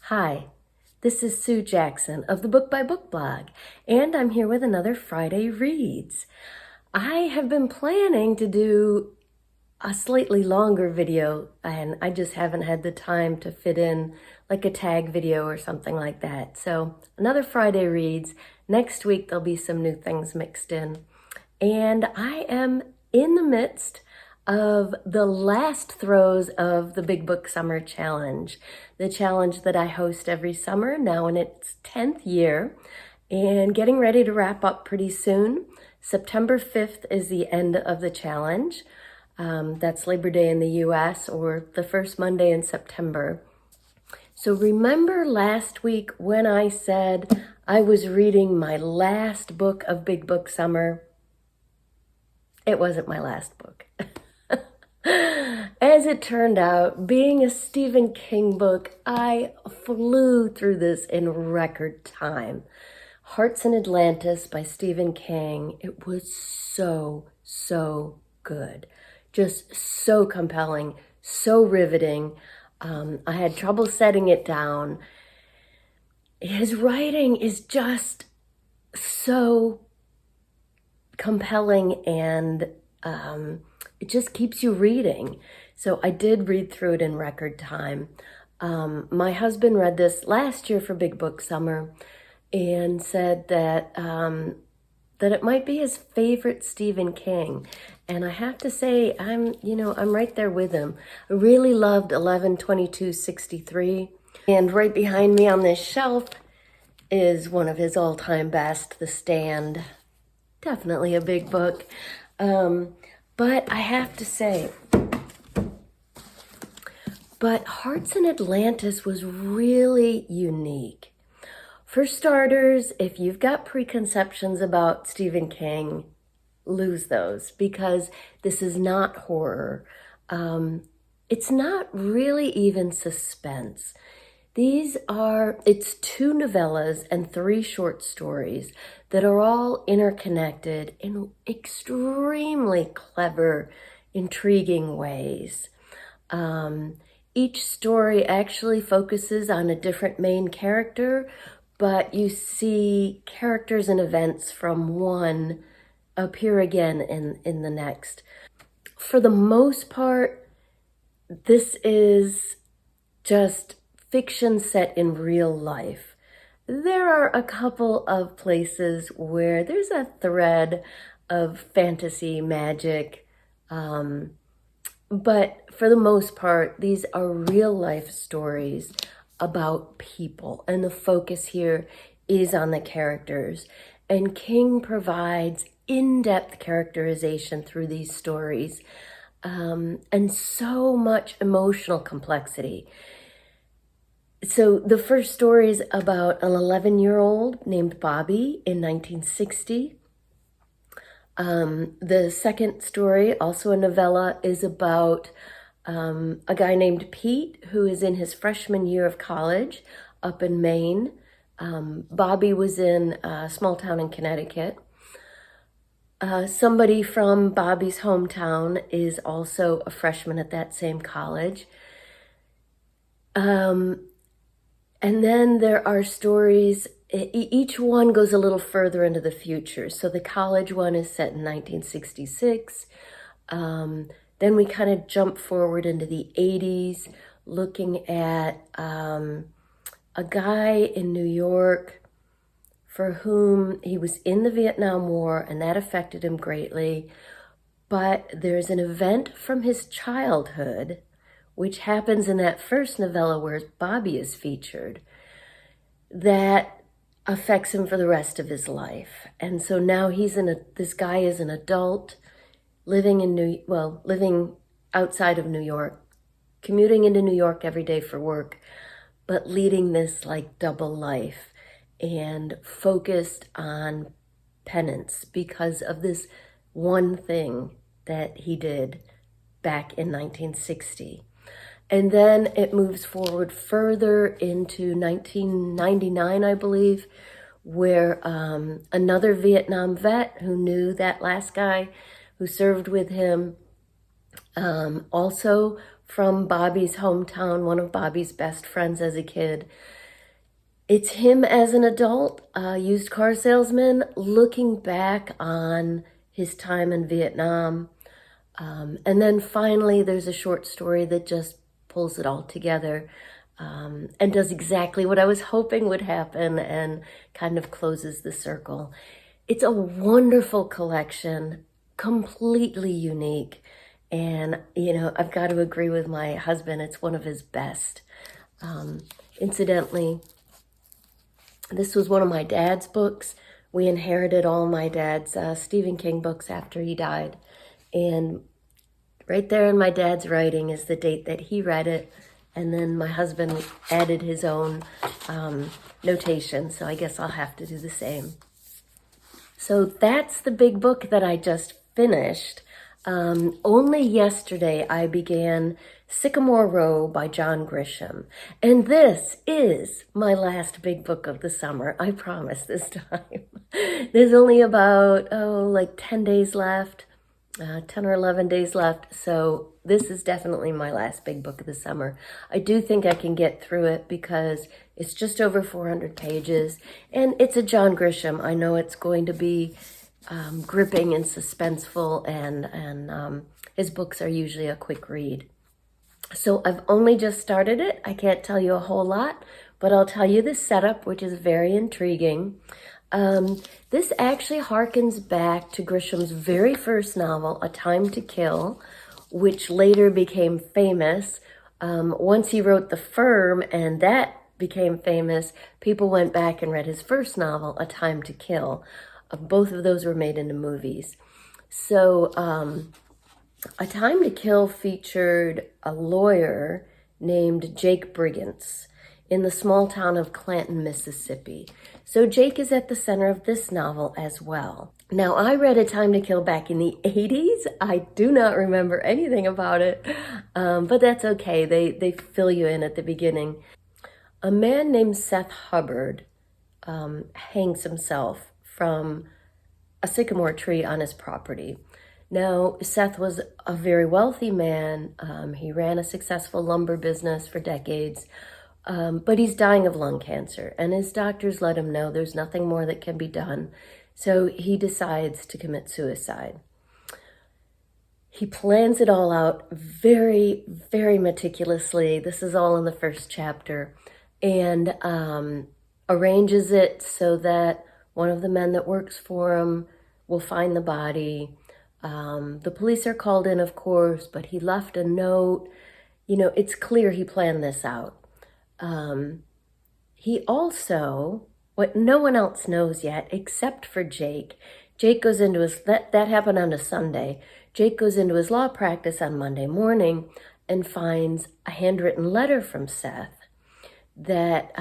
Hi, this is Sue Jackson of the Book by Book blog, and I'm here with another Friday Reads. I have been planning to do a slightly longer video, and I just haven't had the time to fit in like a tag video or something like that. So another Friday Reads. Next week there'll be some new things mixed in. And I am in the midst of the last throes of the Big Book Summer Challenge, the challenge that I host every summer, now in its 10th year, and getting ready to wrap up pretty soon. September 5th is the end of the challenge. That's Labor Day in the US, or the first Monday in September. So remember last week when I said I was reading my last book of Big Book Summer? It wasn't my last book. As it turned out, being a Stephen King book, I flew through this in record time. Hearts in Atlantis by Stephen King. It was so good. Just so compelling, so riveting. I had trouble setting it down. His writing is just so compelling, and it just keeps you reading. So I did read through it in record time. My husband read this last year for Big Book Summer and said that that it might be his favorite Stephen King. And I have to say, I'm right there with him. I really loved 11/22/63. And right behind me on this shelf is one of his all-time best, The Stand. Definitely a big book. But I have to say, Hearts in Atlantis was really unique. For starters, if you've got preconceptions about Stephen King, lose those, because this is not horror. It's not really even suspense. It's 2 novellas and 3 short stories that are all interconnected in extremely clever, intriguing ways. Each story actually focuses on a different main character, but you see characters and events from one appear again in the next. For the most part, this is just fiction set in real life. There are a couple of places where there's a thread of fantasy, magic, but for the most part, these are real life stories about people, and the focus here is on the characters. And King provides in-depth characterization through these stories, and so much emotional complexity. So the first story is about an 11-year-old named Bobby in 1960. The second story, also a novella, is about a guy named Pete who is in his freshman year of college up in Maine. Bobby was in a small town in Connecticut. Somebody from Bobby's hometown is also a freshman at that same college. And then there are stories, each one goes a little further into the future. So the college one is set in 1966. Then we kind of jump forward into the 80s, looking at a guy in New York for whom he was in the Vietnam War, and that affected him greatly. But there's an event from his childhood, which happens in that first novella where Bobby is featured, that affects him for the rest of his life. And so now this guy is an adult living outside of New York, commuting into New York every day for work, but leading this like double life and focused on penance because of this one thing that he did back in 1960. And then it moves forward further into 1999, I believe, where another Vietnam vet who knew that last guy who served with him, also from Bobby's hometown, one of Bobby's best friends as a kid, It's him as an adult, used car salesman, looking back on his time in Vietnam. And then finally, there's a short story that just pulls it all together and does exactly what I was hoping would happen and kind of closes the circle. It's a wonderful collection, completely unique. And, I've got to agree with my husband, it's one of his best. Incidentally, this was one of my dad's books. We inherited all my dad's Stephen King books after he died. And right there in my dad's writing is the date that he read it. And then my husband added his own notation. So I guess I'll have to do the same. So that's the big book that I just finished. Only yesterday I began Sycamore Row by John Grisham. And this is my last big book of the summer. I promise this time. There's only about, 10 days left, 10 or 11 days left. So this is definitely my last big book of the summer. I do think I can get through it because it's just over 400 pages and it's a John Grisham. I know it's going to be gripping and suspenseful, and his books are usually a quick read. So I've only just started it. I can't tell you a whole lot, but I'll tell you the setup, which is very intriguing. This actually harkens back to Grisham's very first novel, A Time to Kill, which later became famous. Once he wrote The Firm and that became famous, people went back and read his first novel, A Time to Kill. Both of those were made into movies. So A Time to Kill featured a lawyer named Jake Brigance in the small town of Clanton, Mississippi. So Jake is at the center of this novel as well. Now, I read A Time to Kill back in the 80s. I do not remember anything about it, but that's okay. They fill you in at the beginning. A man named Seth Hubbard hangs himself from a sycamore tree on his property. Now, Seth was a very wealthy man. He ran a successful lumber business for decades, but he's dying of lung cancer, and his doctors let him know there's nothing more that can be done. So he decides to commit suicide. He plans it all out very, very meticulously. This is all in the first chapter, and arranges it so that one of the men that works for him will find the body. The police are called in, of course, but he left a note. It's clear he planned this out. He also, what no one else knows yet, except for Jake goes into his, that happened on a Sunday. Jake goes into his law practice on Monday morning and finds a handwritten letter from Seth that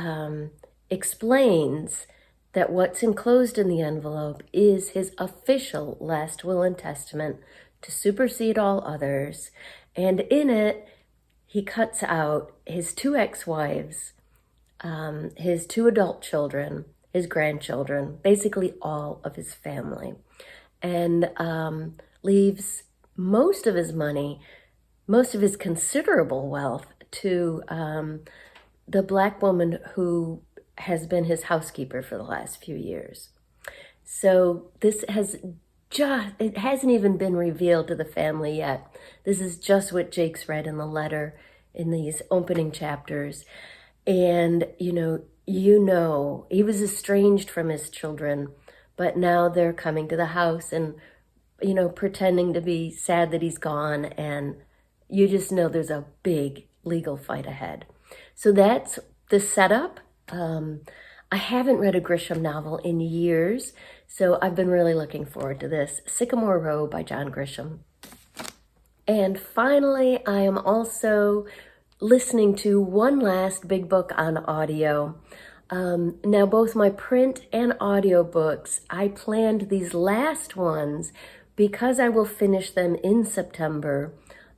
explains that what's enclosed in the envelope is his official last will and testament to supersede all others. And in it, he cuts out his 2 ex-wives, his 2 adult children, his grandchildren, basically all of his family, and leaves most of his money, most of his considerable wealth to the Black woman who has been his housekeeper for the last few years. So this it hasn't even been revealed to the family yet. This is just what Jake's read in the letter in these opening chapters. And, he was estranged from his children, but now they're coming to the house and, pretending to be sad that he's gone. And you just know there's a big legal fight ahead. So that's the setup. I haven't read a Grisham novel in years, so I've been really looking forward to this. Sycamore Row by John Grisham. And finally, I am also listening to one last big book on audio. Now, both my print and audio books, I planned these last ones because I will finish them in September.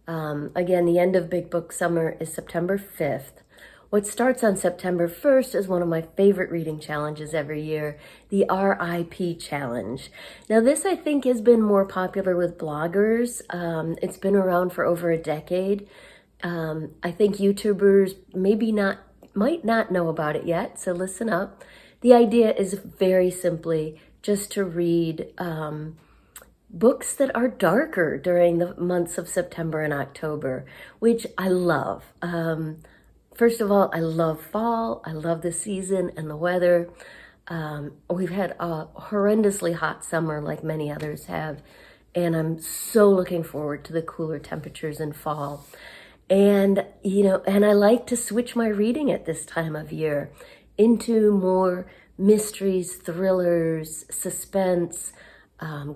Again, the end of Big Book Summer is September 5th. What starts on September 1st is one of my favorite reading challenges every year, the RIP Challenge. Now, this, I think, has been more popular with bloggers. It's been around for over a decade. I think YouTubers maybe not might not know about it yet, so listen up. The idea is very simply just to read books that are darker during the months of September and October, which I love. First of all, I love fall. I love the season and the weather. We've had a horrendously hot summer like many others have, and I'm so looking forward to the cooler temperatures in fall. And, and I like to switch my reading at this time of year into more mysteries, thrillers, suspense,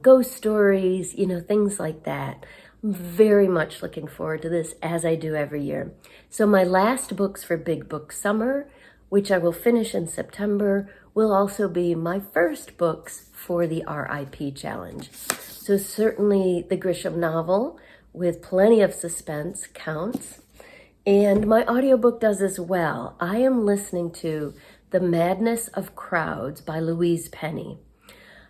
ghost stories, things like that. I'm very much looking forward to this, as I do every year. So my last books for Big Book Summer, which I will finish in September, will also be my first books for the RIP Challenge. So certainly the Grisham novel, with plenty of suspense, counts. And my audiobook does as well. I am listening to The Madness of Crowds by Louise Penny.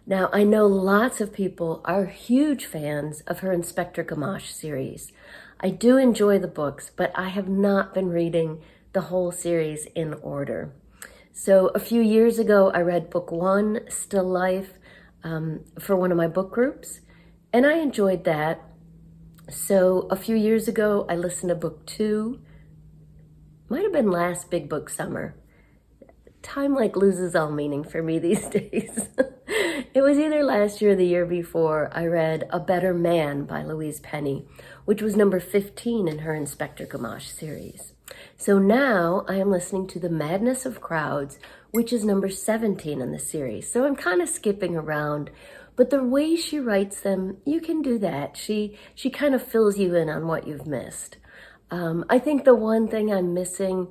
Now, I know lots of people are huge fans of her Inspector Gamache series. I do enjoy the books, but I have not been reading the whole series in order. So a few years ago, I read book 1, Still Life, for one of my book groups, and I enjoyed that. So a few years ago, I listened to book 2, might have been last Big Book Summer. Time loses all meaning for me these days. It was either last year or the year before I read A Better Man by Louise Penny, which was number 15 in her Inspector Gamache series. So now I am listening to The Madness of Crowds, which is number 17 in the series. So I'm kind of skipping around, but the way she writes them, you can do that. She kind of fills you in on what you've missed. I think the one thing I'm missing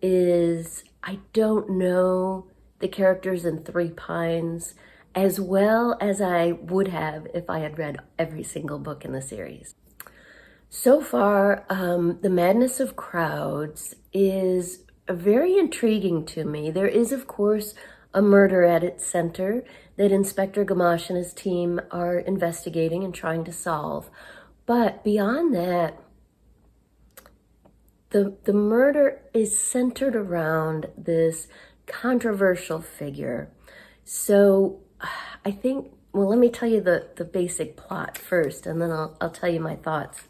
is I don't know the characters in Three Pines as well as I would have if I had read every single book in the series. So far, The Madness of Crowds is very intriguing to me. There is, of course, a murder at its center that Inspector Gamache and his team are investigating and trying to solve. But beyond that, the murder is centered around this controversial figure. So I think, well, let me tell you the basic plot first, and then I'll tell you my thoughts.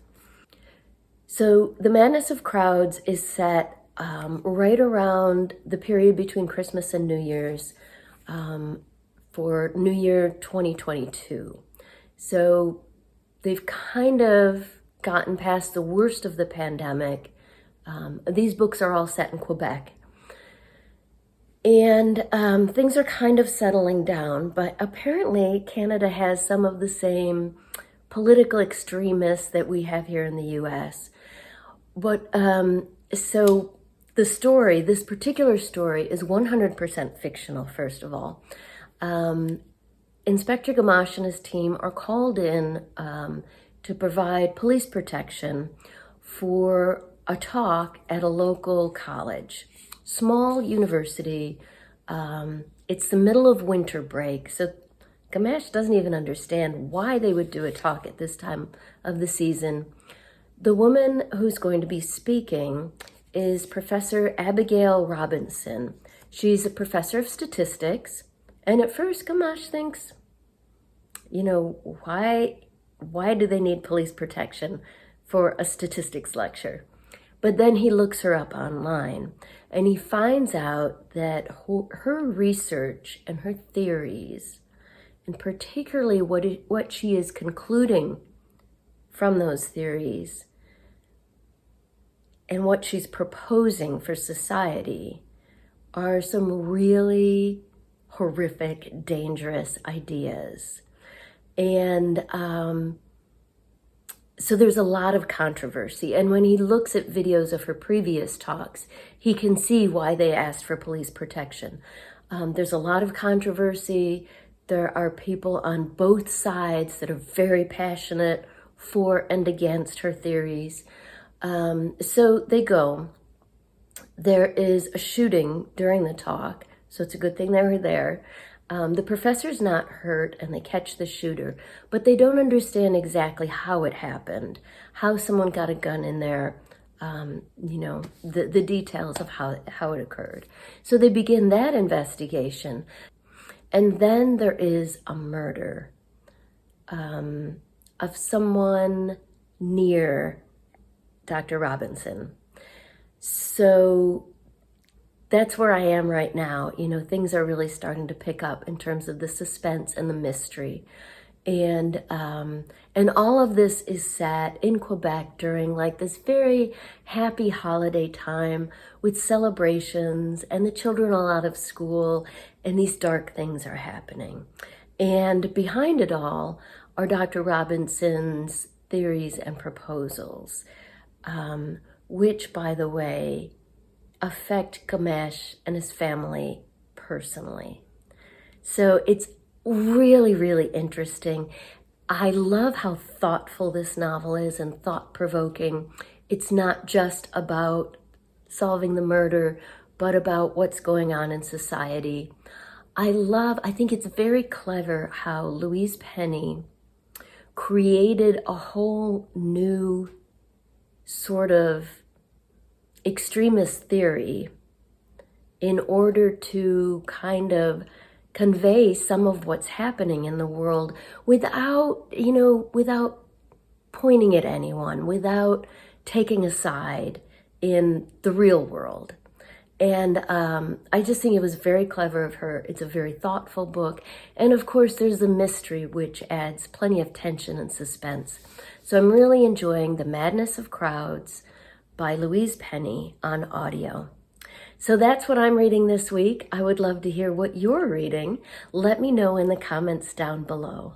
So The Madness of Crowds is set right around the period between Christmas and New Year's for New Year 2022. So they've kind of gotten past the worst of the pandemic. These books are all set in Quebec. And things are kind of settling down, but apparently Canada has some of the same political extremists that we have here in the US. But so the story, this particular story, is 100% fictional, first of all. Inspector Gamache and his team are called in to provide police protection for a talk at a local college, small university. It's the middle of winter break, so Gamache doesn't even understand why they would do a talk at this time of the season. The woman who's going to be speaking is Professor Abigail Robinson. She's a professor of statistics, and at first Gamache thinks, why do they need police protection for a statistics lecture? But then he looks her up online, and he finds out that her research and her theories, and particularly what she is concluding from those theories and what she's proposing for society, are some really horrific, dangerous ideas. And so there's a lot of controversy. And when he looks at videos of her previous talks, he can see why they asked for police protection. There's a lot of controversy. There are people on both sides that are very passionate for and against her theories. So they go. There is a shooting during the talk, so it's a good thing they were there. The professor's not hurt, and they catch the shooter, but they don't understand exactly how it happened, how someone got a gun in there, the details of how it occurred. So they begin that investigation. And then there is a murder of someone near Dr. Robinson. So that's where I am right now. Things are really starting to pick up in terms of the suspense and the mystery. And all of this is set in Quebec during like this very happy holiday time with celebrations, and the children are out of school, and these dark things are happening. And behind it all are Dr. Robinson's theories and proposals, which, by the way, affect Gamesh and his family personally. So it's really, really interesting. I love how thoughtful this novel is and thought-provoking. It's not just about solving the murder, but about what's going on in society. I think it's very clever how Louise Penny created a whole new sort of extremist theory in order to kind of convey some of what's happening in the world without pointing at anyone, without taking a side in the real world. And I just think it was very clever of her. It's a very thoughtful book. And of course, there's the mystery, which adds plenty of tension and suspense. So I'm really enjoying The Madness of Crowds by Louise Penny on audio. So that's what I'm reading this week. I would love to hear what you're reading. Let me know in the comments down below.